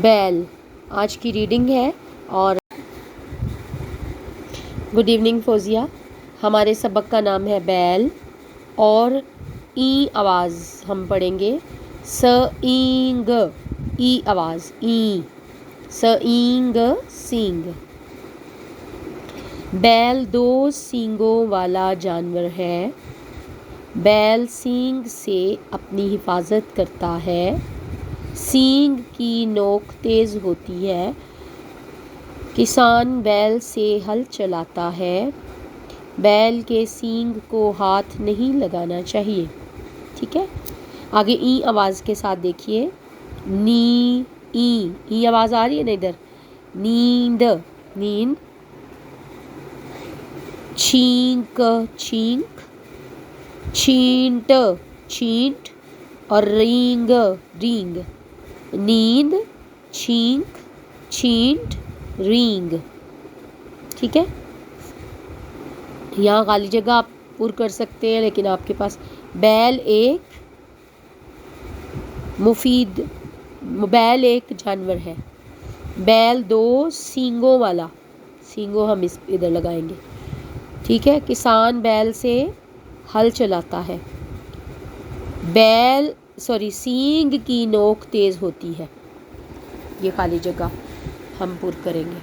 بیل آج کی ریڈنگ ہے. اور گڈ ایوننگ فوزیہ. ہمارے سبق کا نام ہے بیل اور ای آواز ہم پڑھیں گے. س اینگ ای آواز ای. س اینگ سینگ. بیل 2 سینگوں والا جانور ہے. بیل سینگ سے اپنی حفاظت کرتا ہے. سینگ کی نوک تیز ہوتی ہے. کسان بیل سے ہل چلاتا ہے. بیل کے سینگ کو ہاتھ نہیں لگانا چاہیے. ٹھیک ہے. آگے ای آواز کے ساتھ دیکھیے. نی ای آواز آ رہی ہے نا ادھر. نیند نیند. چھینک چھینک. چھینٹ چھینٹ اور رینگ رینگ. نیند چھینک چھینٹ رینگ. ٹھیک ہے. یہاں خالی جگہ آپ پر کر سکتے ہیں لیکن آپ کے پاس بیل ایک مفید بیل ایک جانور ہے. بیل 2 سینگوں والا. سینگوں ہم اس ادھر لگائیں گے. ٹھیک ہے. کسان بیل سے ہل چلاتا ہے. سینگ کی نوک تیز ہوتی ہے. یہ خالی جگہ ہم پر کریں گے.